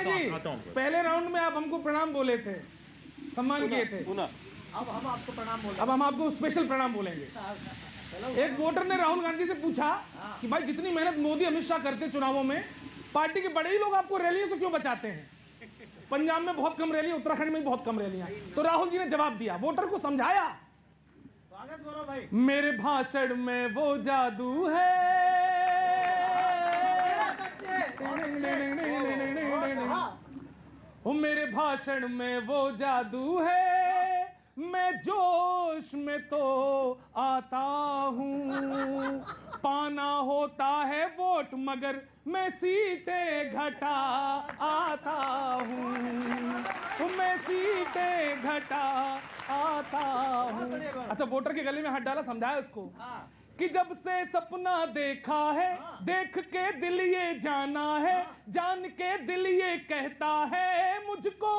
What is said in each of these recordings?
जी, पहले राउंड में आप हमको प्रणाम बोले थे, सम्मान किए थे, अब हम आपको प्रणाम बोले। अब हम आपको स्पेशल प्रणाम बोलेंगे। एक वोटर ने राहुल गांधी से पूछा कि भाई जितनी मेहनत मोदी अमित शाह करते चुनावों में, पार्टी के बड़े ही लोग आपको रैलियों से क्यों बचाते हैं? पंजाब में बहुत कम रैली, उत्तराखंड में बहुत कम रैलियां। तो राहुल जी ने जवाब दिया, वोटर को समझाया। स्वागत करो भाई। मेरे भाषण में वो जादू है, मेरे भाषण में वो जादू है, मैं जोश में तो आता हूँ, पाना होता है वोट मगर मैं सीटें घटा आता हूँ, मैं सीटें घटा आता हूँ। अच्छा, वोटर के गले में हाथ डाला, समझाया उसको कि जब से सपना देखा है, देख के दिल ये जाना है, जान के दिल ये कहता है मुझको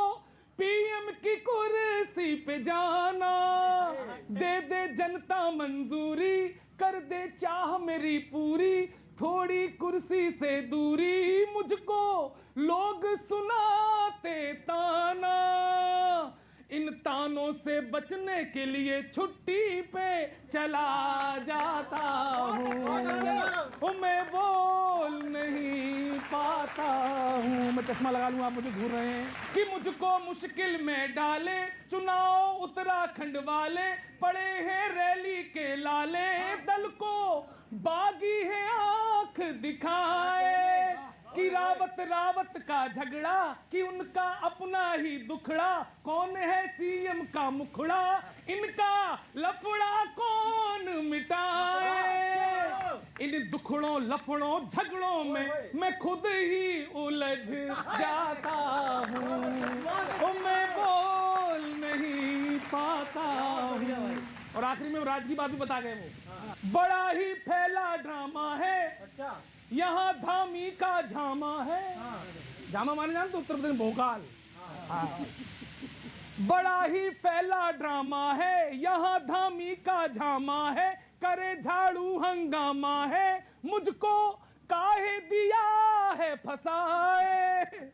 पीएम की कुर्सी पे जाना, दे दे जनता मंजूरी, कर दे चाह मेरी पूरी, थोड़ी कुर्सी से दूरी, मुझको लोग सुनाते ताना, इन तानों से बचने के लिए छुट्टी पे चला जाता हूँ, मैं बोल नहीं पाता हूँ। मैं चश्मा लगा लूँ, आप मुझे घूर रहे हैं कि मुझको मुश्किल में डाले चुनाव उत्तराखंड वाले, पड़े हैं रैली के लाले, दल को बागी है आंख दिखाए, कि रावत रावत का झगड़ा, कि उनका अपना ही दुखड़ा, कौन है सीएम का मुखड़ा, इनका लफड़ा कौन मिटाए, इन दुखड़ों लफड़ों झगड़ों में मैं खुद ही उलझ जाता हूँ, मैं बोल नहीं पाता हूँ। और आखिरी में राज की बात भी बता गए वो, बड़ा ही फैला ड्रामा है, यहाँ धामी का झामा है, झामा माने जानते उत्तर प्रदेश भोकाल, बड़ा ही फैला ड्रामा है, यहाँ धामी का झामा है, करे झाड़ू हंगामा है, मुझको काहे दिया है फसाए।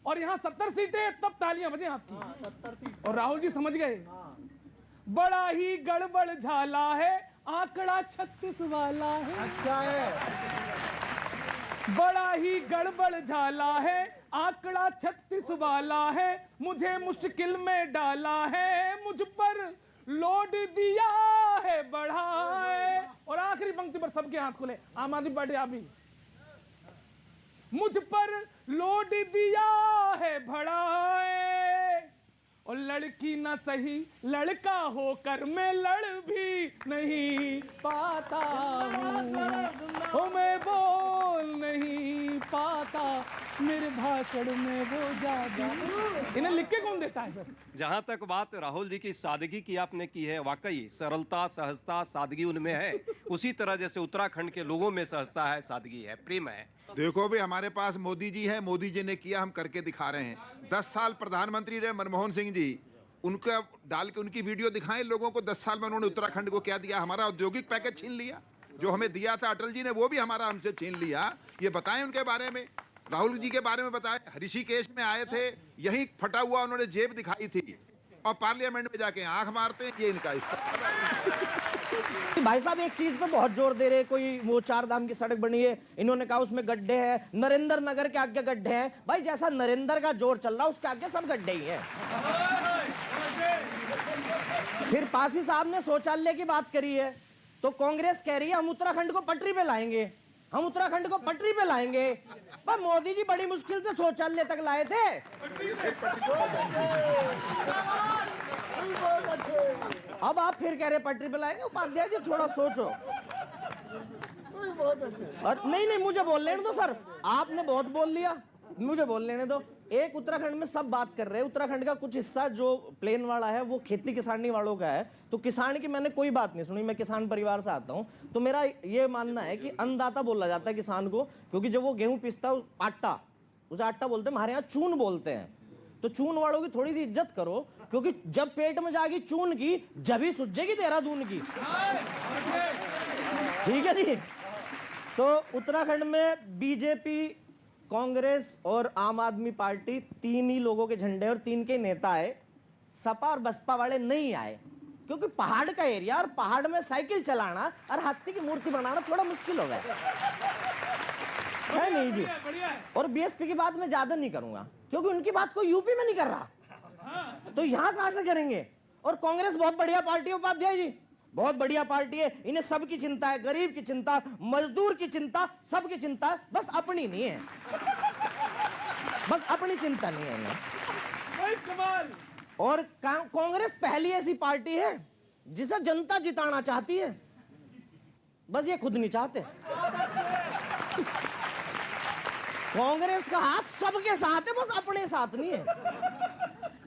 और यहाँ 70 सीटें, तब तालियां बजे आपकी। 70 सीट। और राहुल जी समझ गए, बड़ा ही गड़बड़ झाला है, आंकड़ा 36 वाला है। अच्छा है, बड़ा ही गड़बड़ झाला है, आंकड़ा 36 वाला है, मुझे मुश्किल में डाला है, मुझ पर लोड दिया है बढ़ाए। और आखिरी पंक्ति पर सबके हाथ खुले, आम आदमी पार्टी आप भी, मुझ पर लोड दिया है बढ़ाए, और लड़की ना सही लड़का होकर मैं लड़ भी नहीं पाता हूँ, मैं बोल नहीं पाता, मेरे भाषण में वो जादू। इन्हें लिख के कौन देता है सर? जहां तक बात राहुल जी की सादगी की आपने की है, वाकई सरलता सहजता सादगी उनमें है, उसी तरह जैसे उत्तराखंड के लोगों में सहजता है, सादगी है, प्रेम है। देखो भी हमारे पास मोदी जी है, मोदी जी ने किया, हम करके दिखा रहे हैं। 10 साल प्रधानमंत्री रहे मनमोहन सिंह जी, उनका डाल के उनकी वीडियो दिखाएं लोगों को, 10 साल में उन्होंने उत्तराखंड को क्या दिया। हमारा औद्योगिक पैकेज छीन लिया, जो हमें दिया था अटल जी ने, वो भी हमारा हमसे छीन लिया। ये बताएं उनके बारे में, राहुल जी के बारे में बताएं। ऋषिकेश में आए थे, यही फटा हुआ उन्होंने जेब दिखाई थी, और पार्लियामेंट में जाके आंख मारते हैं। ये इनका भाई साहब एक चीज पे बहुत जोर दे रहे हैं, कोई वो 4 धाम की सड़क बनी है, इन्होंने कहा उसमें गड्ढे हैं, नरेंद्र नगर के आगे गड्ढे हैं। भाई जैसा नरेंद्र का जोर चल रहा है उसके आगे सब गड्ढे ही हैं। फिर पासी साहब ने शौचालय की बात करी है, तो कांग्रेस कह रही है हम उत्तराखंड को पटरी पे लाएंगे, हम उत्तराखंड को पटरी पे लाएंगे। पर मोदी जी बड़ी मुश्किल से शौचालय तक लाए थे। अब आप फिर कह रहे पटरी पे लाएंगे। उपाध्याय जी थोड़ा सोचो। और नहीं मुझे बोल लेने दो सर, आपने बहुत बोल लिया, मुझे बोल लेने दो। एक उत्तराखंड में सब बात कर रहे हैं, उत्तराखंड का कुछ हिस्सा जो प्लेन वाला है वो खेती किसानी वालों का है, तो किसान की मैंने कोई बात नहीं सुनी। मैं किसान परिवार से आता हूं, तो मेरा ये मानना है कि अन्नदाता बोला जाता है किसान को, क्योंकि जब वो गेहूं पीसता है आटा, उसे आटा बोलते हैं, हमारे यहाँ चून बोलते हैं। तो चून वालों की थोड़ी सी इज्जत करो, क्योंकि जब पेट में जाएगी चून की, जब ही सुझेगी देहरादून की। ठीक है जी। तो उत्तराखंड में बीजेपी कांग्रेस और आम आदमी पार्टी तीन ही लोगों के झंडे और तीन के नेता आए, सपा और बसपा वाले नहीं आए, क्योंकि पहाड़ का एरिया और पहाड़ में साइकिल चलाना और हाथी की मूर्ति बनाना थोड़ा मुश्किल हो गया है नहीं जी। और बीएसपी की बात मैं ज्यादा नहीं करूंगा, क्योंकि उनकी बात कोई यूपी में नहीं कर रहा, तो यहां कहां से करेंगे। और कांग्रेस बहुत बढ़िया पार्टी है उपाध्याय जी, बहुत बढ़िया पार्टी है, इन्हें सबकी चिंता है, गरीब की चिंता, मजदूर की चिंता, सबकी चिंता है, बस अपनी नहीं है, बस अपनी चिंता नहीं है इन्हें। कमाल। और कांग्रेस पहली ऐसी पार्टी है जिसे जनता जिताना चाहती है, बस ये खुद नहीं चाहते। कांग्रेस का हाथ सबके साथ है, बस अपने साथ नहीं है।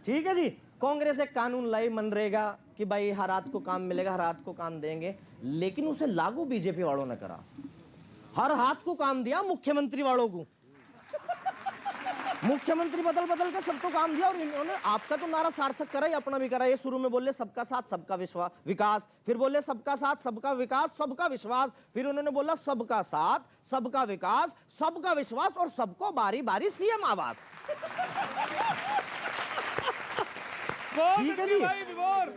ठीक है जी, कांग्रेस एक कानून लाई मनरेगा कि भाई हर रात को काम मिलेगा, हर रात को काम देंगे, लेकिन उसे लागू बीजेपी वालों ने करा। हर हाथ को काम दिया मुख्यमंत्री वालों को, मुख्यमंत्री बदल बदल के सबको काम दिया, और इन्होंने आपका तो नारा सार्थक करा ही, अपना भी करा। ये शुरू में बोले सबका साथ सबका विकास, फिर बोले सबका साथ सबका विकास सबका विश्वास, फिर उन्होंने बोला सबका साथ सबका विकास सबका विश्वास और सबको बारी बारी सीएम आवास। ठीक है जी,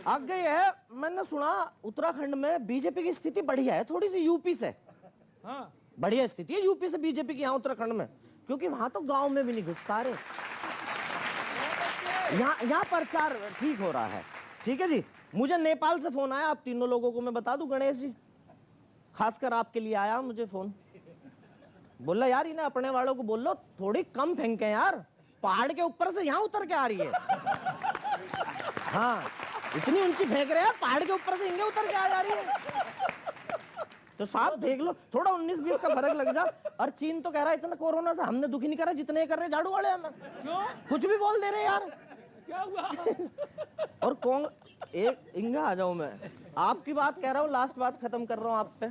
आगे है, मैंने सुना उत्तराखंड में बीजेपी की स्थिति बढ़िया है थोड़ी सी यूपी से। हाँ। बढ़िया स्थिति है यूपी से बीजेपी की यहाँ उत्तराखंड में, क्योंकि वहां तो गांव में भी नहीं घुस पा रहे, यहाँ प्रचार ठीक हो रहा है। ठीक है जी, मुझे नेपाल से फोन आया, आप तीनों लोगों को मैं बता दूं, गणेश जी खासकर आपके लिए आया मुझे फोन, बोला यार इन्हें अपने वालों को बोल लो थोड़ी कम फेंके यार, पहाड़ के ऊपर से यहाँ उतर के आ रही है। हाँ, इतनी ऊंची फेंक रहे हैं, पहाड़ के ऊपर से इनके उतर के आ जा रही है, तो साहब देख लो थोड़ा 19-20 का फर्क लग जा। और चीन तो कह रहा है इतना कोरोना से हमने दुखी नहीं कर रहा जितने कर रहे झाड़ू वाले हमें, कुछ भी बोल दे रहे यार, क्या हुआ। और कौन एक इंगा आ जाऊं मैं, आपकी बात कह रहा हूँ, लास्ट बात खत्म कर रहा हूँ आप पे।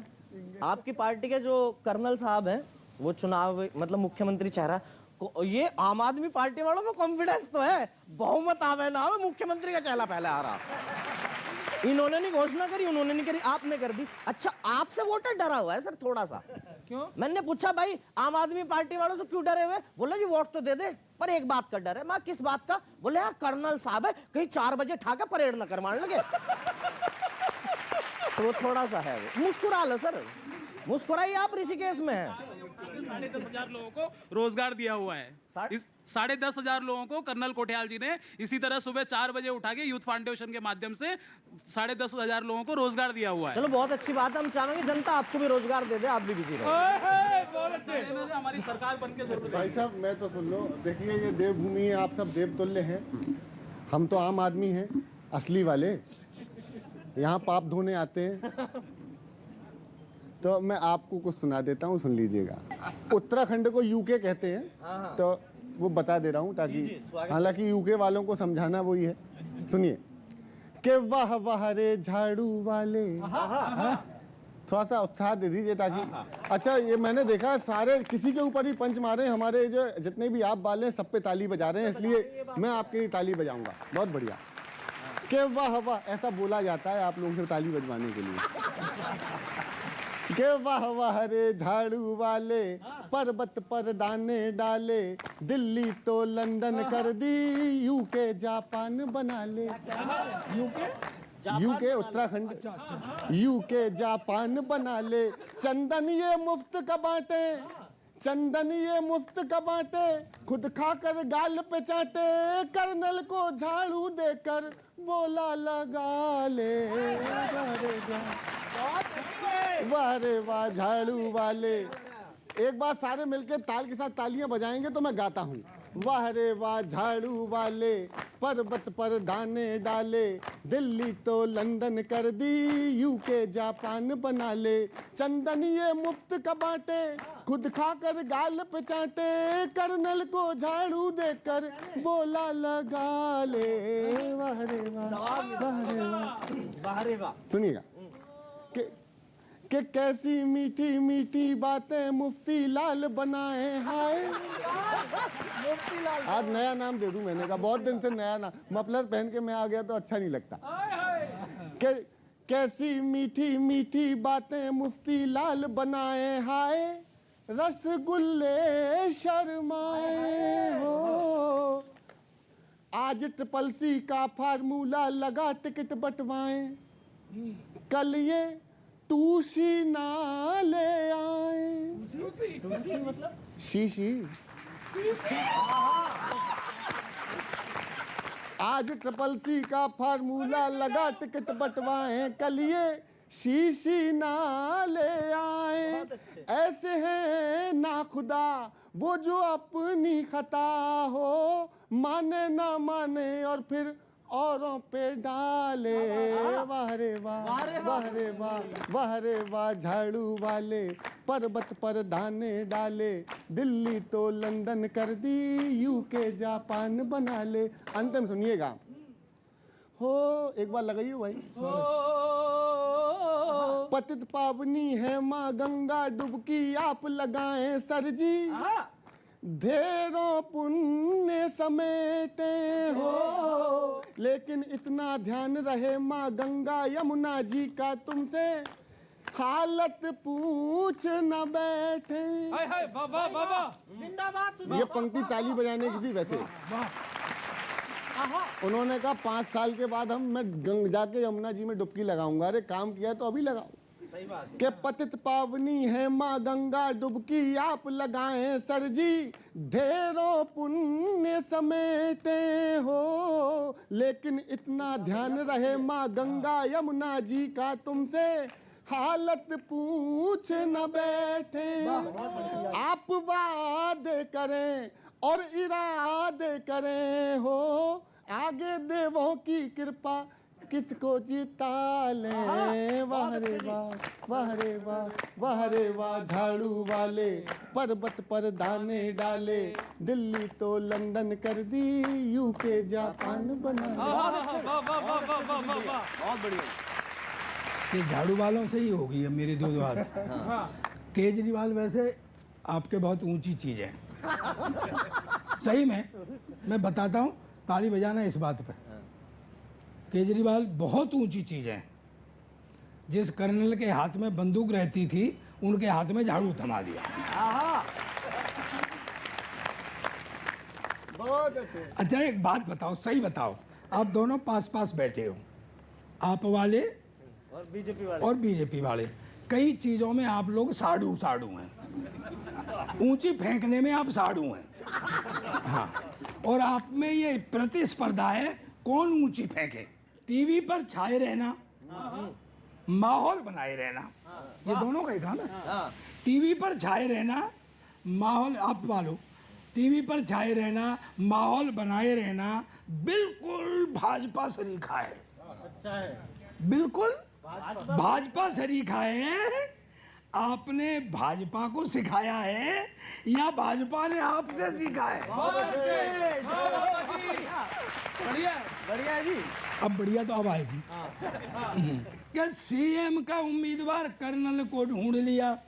आपकी पार्टी के जो कर्नल साहब हैं, वो चुनाव मतलब मुख्यमंत्री चेहरा, ये आम आदमी पार्टी वालों में कॉन्फिडेंस तो है, बहुमत आवे ना आवे मुख्यमंत्री का चेहरा पहले आ रहा। इन्होंने नहीं घोषणा करी, उन्होंने नहीं करी, आपने कर दी। अच्छा, आपसे वोटर डरा हुआ है सर थोड़ा सा, क्यों? मैंने पूछा भाई आम आदमी पार्टी वालों से क्यों डरे हुए, बोला जी वोट तो दे दे पर एक बात का डर है। मैं किस बात का, बोले यार कर्नल साहब है, कहीं 4 बजे ठाके परेड न करवाने लगे। तो थोड़ा सा है, मुस्कुरा लो सर, मुस्कुराइए, आप ऋषिकेश में हैं। 10,500 लोगों को रोजगार दिया हुआ है, 10,500 लोगों को कर्नल कोठियाल जी ने इसी तरह सुबह 4 बजे उठा के यूथ फाउंडेशन के माध्यम से 10,500 लोगों को रोजगार दिया हुआ है। चलो बहुत अच्छी बात है, हम चाहेंगे जनता आपको भी रोजगार दे दे, आप भी बिजी रहे। हमारी सरकार बन के जरूरत है। भाई साहब मैं तो सुन लो, देखिए ये देवभूमि है, आप सब देवतुल्य हैं, हम तो आम आदमी हैं असली वाले, यहाँ पाप धोने आते हैं। तो मैं आपको कुछ सुना देता हूँ, सुन लीजिएगा। उत्तराखंड को यूके कहते हैं, तो वो बता दे रहा हूँ ताकि, हालांकि यूके वालों को समझाना वही है। सुनिए कि वाह वाह रे झाड़ू वाले, थोड़ा सा उत्साह दे दीजिए ताकि। अच्छा, ये मैंने देखा सारे किसी के ऊपर ही पंच मारे, हमारे जो जितने भी आप वाले हैं सब पे ताली बजा रहे हैं, इसलिए मैं आपके लिए ताली बजाऊंगा। बहुत बढ़िया, कि वाह वाह ऐसा बोला जाता है आप लोगों से ताली बजवाने के लिए। के वाह वाह रे झाड़ू वाले, पर्वत पर दाने डाले, दिल्ली तो लंदन कर दी, यूके जापान बना ले। यूके उत्तराखंड, यूके जापान बना ले। चंदन ये मुफ्त का बांटे, चंदन ये मुफ्त का बांटे, खुद खाकर गाल पे चाटे, कर्नल को झाड़ू देकर बोला लगा ले। वाह रे वाह झाड़ू वाले। एक बार सारे मिलकर ताल के साथ तालियां बजाएंगे तो मैं गाता हूँ। वाह रे वाह झाड़ू वाले, पर्वत पर दाने डाले, दिल्ली तो लंदन कर दी, यूके जापान बना ले। चंदन ये मुफ्त का बांटे, खुद खाकर गाल पे चाटे, कर्नल को झाड़ू देकर बोला लगा ले। वाह रे वाह, वाह रे वाह, वाह रे वाह। सुनिएगा कि कैसी मीठी मीठी बातें मुफ्ती लाल बनाए हाय। आज नया नाम दे दूं मैंने कहा, बहुत दिन से नया नाम, मफलर पहन के मैं आ गया तो अच्छा नहीं लगता। कैसी मीठी मीठी बातें मुफ्ती लाल बनाए हाय, रसगुल्ले शर्माए हो। आज ट्रिपल सी का फार्मूला लगा, टिकट बंटवाएं, कल ये टूसी ना ले आए। टूसी मतलब शीशी। आज ट्रिपल सी का फार्मूला लगा, टिकट बंटवाएं, कल ये शीशी ना ले आए। ऐसे हैं ना खुदा वो जो अपनी खता हो, माने ना माने और फिर औरों पे डाले। वाह रे वाह, वाह रे वाह, वाह रे वाह। झाड़ू वाले पर्वत पर दाने डाले, दिल्ली तो लंदन कर दी, यूके जापान बना ले। अंतिम सुनिएगा हो, एक बार लगाइए भाई। पतित पावनी है माँ गंगा, डुबकी आप लगाएं सर जी, ढेरों पुण्य समेटे हो। लेकिन इतना ध्यान रहे माँ गंगा यमुना जी का, तुमसे हालत पूछ न बैठे। हाय हाय बाबा बाबा जिंदाबाद। ये पंक्ति ताली बजाने की थी वैसे। उन्होंने कहा 5 साल के बाद मैं जाके यमुना जी में डुबकी लगाऊंगा। अरे काम किया तो अभी लगाओ। सही बात। के पतित पावनी है माँ गंगा, डुबकी आप लगाएं सर जी, ढेरों पुण्य समेटे हो। लेकिन इतना ध्यान रहे माँ गंगा यमुना जी का, तुमसे हालत पूछ न बैठे। आप वादे करें और इरादे करें हो, आगे देवों की कृपा किसको जीता ले। वाह रे वाह, वाह रे वाह, वाह रे वाह। झाड़ू वाले पर्वत पर दाने डाले, दिल्ली तो लंदन कर दी, यूके जापान बना। बहुत बढ़िया। ये झाड़ू वालों से ही होगी है मेरी दो बात। केजरीवाल वैसे आपके बहुत ऊंची चीज है, सही में मैं बताता हूँ, ताली बजाना इस बात पे। केजरीवाल बहुत ऊंची चीज है। जिस कर्नल के हाथ में बंदूक रहती थी, उनके हाथ में झाड़ू थमा दिया। बहुत अच्छे। अच्छा एक बात बताओ, सही बताओ, आप दोनों पास पास बैठे हो, आप वाले और बीजेपी वाले, कई चीजों में आप लोग साड़ू साड़ू हैं। ऊंची फेंकने में आप साड़ू हैं। हाँ, और आप में ये प्रतिस्पर्धा है कौन ऊंची फेंके। टीवी पर छाए रहना, माहौल बनाए रहना, ये दोनों का ही काम है। टीवी पर छाए रहना, माहौल, आप वालों टीवी पर छाए रहना, माहौल बनाए रहना, बिल्कुल भाजपा सरीखा है। अच्छा है। बिल्कुल भाजपा सरीखा है। आपने भाजपा को सिखाया है या भाजपा ने आपसे सीखा है? बढ़िया बढ़िया है जी। अब बढ़िया तो अब आएगी। क्या सीएम का उम्मीदवार कर्नल को ढूंढ लिया?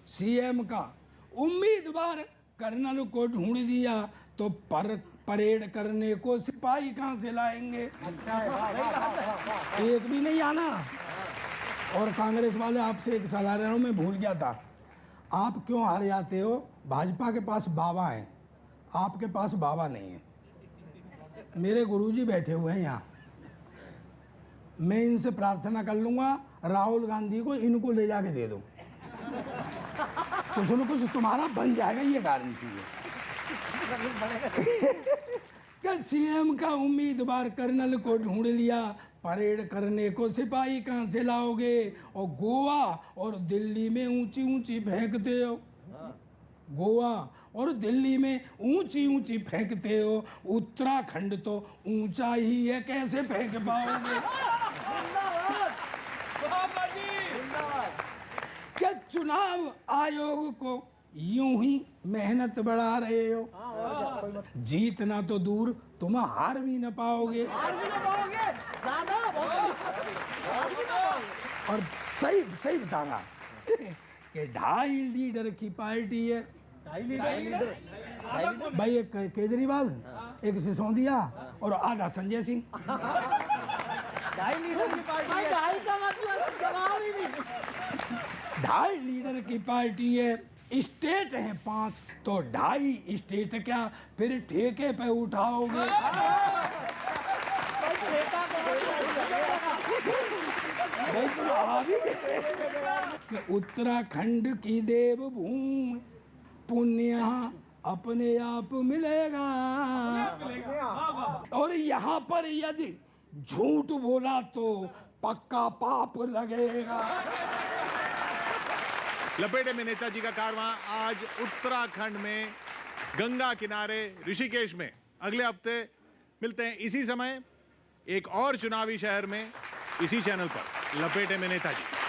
सीएम का उम्मीदवार कर्नल को ढूंढ दिया तो परेड करने को सिपाही कहां से लाएंगे? एक भी नहीं आना। और कांग्रेस वाले आपसे एक सलाह रहा हूं, मैं भूल गया था, आप क्यों हार जाते हो? भाजपा के पास बाबा हैं, आपके पास बाबा नहीं है। मेरे गुरुजी बैठे हुए हैं यहाँ, मैं इनसे प्रार्थना कर लूंगा राहुल गांधी को इनको ले जाके दे दो, कुछ न कुछ तुम्हारा बन जाएगा, ये गारंटी है। क्या सीएम का उम्मीदवार कर्नल को ढूंढ लिया, परेड करने को सिपाही कहां से लाओगे? और गोवा और दिल्ली में ऊंची ऊंची फेंकते हो, गोवा और दिल्ली में ऊंची ऊंची फेंकते हो, उत्तराखंड तो ऊंचा ही है, कैसे फेंक पाओगे? क्या चुनाव आयोग को यूं ही मेहनत बढ़ा रहे हो? जीतना तो दूर, तुम हार भी न पाओगे। और सही सही बताना कि 2.5 लीडर की पार्टी है। भाई एक केजरीवाल, एक सिसोदिया और आधा संजय सिंह। 2.5 लीडर की पार्टी है। 2.5 का मतलब जवाब ही नहीं। 2.5 लीडर की पार्टी है, स्टेट है 5, तो 2.5 स्टेट क्या फिर ठेके पे उठाओगे? भाई तुम आ भी गए कि उत्तराखंड की देवभूमि पुण्य अपने आप मिलेगा, और यहाँ पर यदि झूठ बोला तो पक्का पाप लगेगा। लपेटे में नेताजी का कारवां आज उत्तराखंड में गंगा किनारे ऋषिकेश में। अगले हफ्ते मिलते हैं इसी समय एक और चुनावी शहर में, इसी चैनल पर, लपेटे में नेताजी।